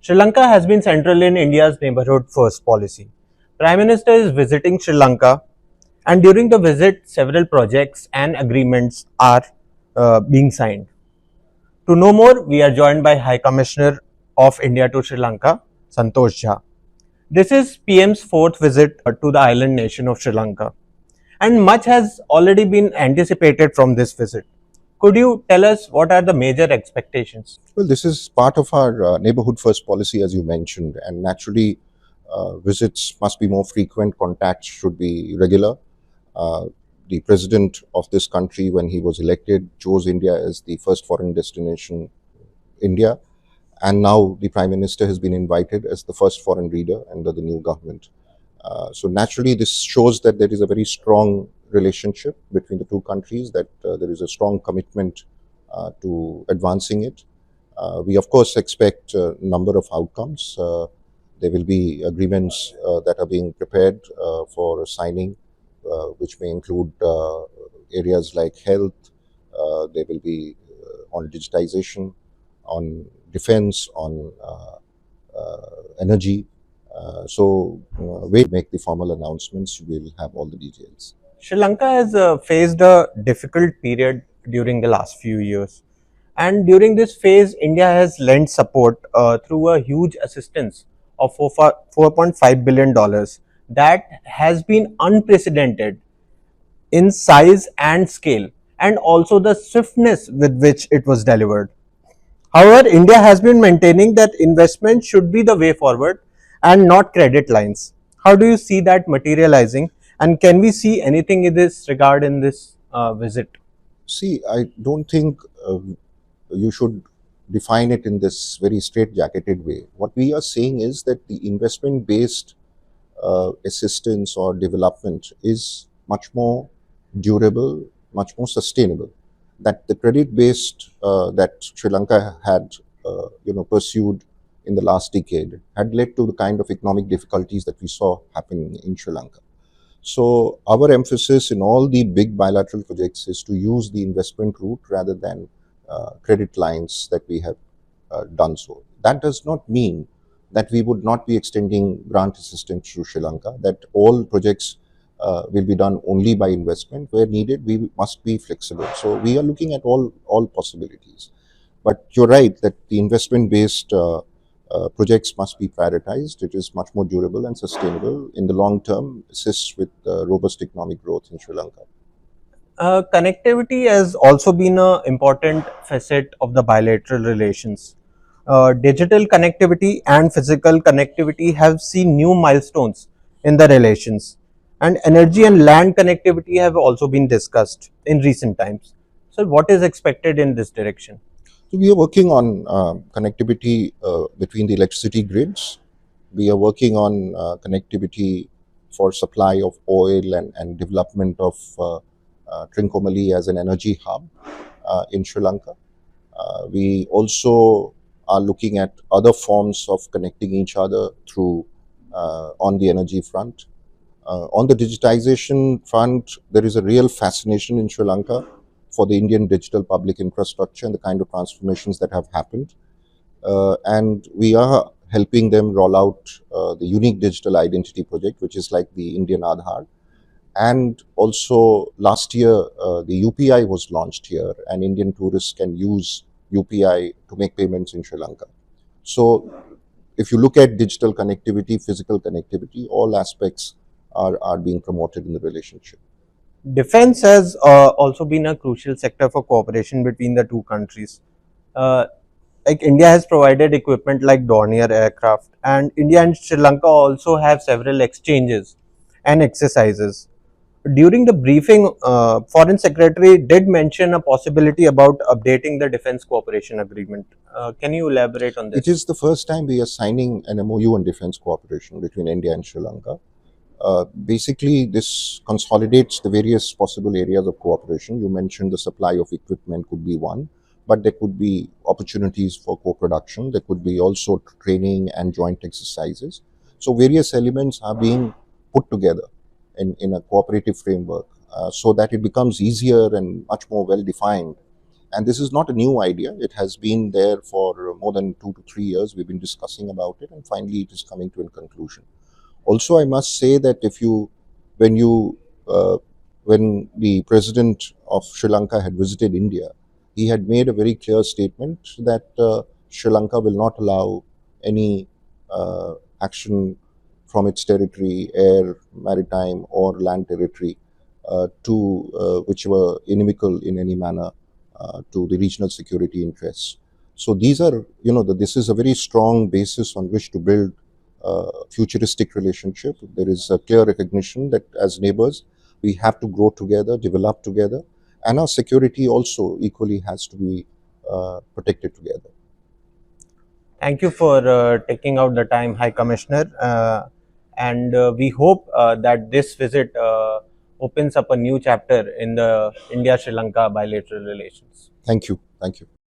Sri Lanka has been central in India's neighborhood first policy. Prime Minister is visiting Sri Lanka, and during the visit, several projects and agreements are being signed. To know more, we are joined by High Commissioner of India to Sri Lanka, Santosh Jha. This is PM's fourth visit to the island nation of Sri Lanka, and much has already been anticipated from this visit. Could you tell us what are the major expectations? Well, this is part of our neighborhood first policy, as you mentioned, and naturally, visits must be more frequent, contacts should be regular. Uh, the president of this country, when he was elected, chose India as the first foreign destination, India, and now the prime minister has been invited as the first foreign leader under the new government. So naturally, this shows that there is a very strong relationship between the two countries, that there is a strong commitment to advancing it. We, of course, expect a number of outcomes. There will be agreements that are being prepared for signing, which may include areas like health. There will be on digitization, on defense, on energy. We make the formal announcements. We will have all the details. Sri Lanka has faced a difficult period during the last few years. And during this phase, India has lent support through a huge assistance of $4.5 billion dollars that has been unprecedented in size and scale, and also the swiftness with which it was delivered. However, India has been maintaining that investment should be the way forward and not credit lines. How do you see that materializing? And can we see anything in this regard in this visit? See, I don't think you should define it in this very straight-jacketed way. What we are saying is that the investment-based assistance or development is much more durable, much more sustainable. That the credit-based that Sri Lanka had, pursued in the last decade had led to the kind of economic difficulties that we saw happening in Sri Lanka. So our emphasis in all the big bilateral projects is to use the investment route rather than credit lines that we have done so. That does not mean that we would not be extending grant assistance to Sri Lanka, that all projects will be done only by investment. Where needed, we must be flexible. So we are looking at all possibilities. But you're right that the investment-based projects must be prioritized. It is much more durable and sustainable in the long term, assists with robust economic growth in Sri Lanka. Connectivity has also been an important facet of the bilateral relations. Digital connectivity and physical connectivity have seen new milestones in the relations, and energy and land connectivity have also been discussed in recent times. So, what is expected in this direction? So we are working on connectivity between the electricity grids. We are working on connectivity for supply of oil and development of Trincomalee as an energy hub in Sri Lanka. We also are looking at other forms of connecting each other through on the energy front. On the digitization front, there is a real fascination in Sri Lanka for the Indian digital public infrastructure and the kind of transformations that have happened. And we are helping them roll out the unique digital identity project, which is like the Indian Aadhaar. And also last year, the UPI was launched here, and Indian tourists can use UPI to make payments in Sri Lanka. So if you look at digital connectivity, physical connectivity, all aspects are being promoted in the relationship. Defense has also been a crucial sector for cooperation between the two countries. Uh, like India has provided equipment like Dornier aircraft, and India and Sri Lanka also have several exchanges and exercises. During the briefing, Foreign Secretary did mention a possibility about updating the defense cooperation agreement. Can you elaborate on It this? is the first time we are signing an MOU on defense cooperation between India and Sri Lanka. Basically, this consolidates the various possible areas of cooperation. You mentioned the supply of equipment could be one, but there could be opportunities for co-production. There could be also training and joint exercises. So various elements are being put together in a cooperative framework so that it becomes easier and much more well defined And this is not a new idea. It has been there for more than 2 to 3 years. We've been discussing about it, and finally it is coming to a conclusion. Also, I must say that when you, when the president of Sri Lanka had visited India, he had made a very clear statement that Sri Lanka will not allow any action from its territory, air, maritime, or land territory, to which were inimical in any manner to the regional security interests. So these are, this is a very strong basis on which to build futuristic relationship. There is a clear recognition that as neighbors, we have to grow together, develop together, and our security also equally has to be protected together. Thank you for taking out the time, High Commissioner. And we hope that this visit opens up a new chapter in the India Sri Lanka bilateral relations. Thank you. Thank you.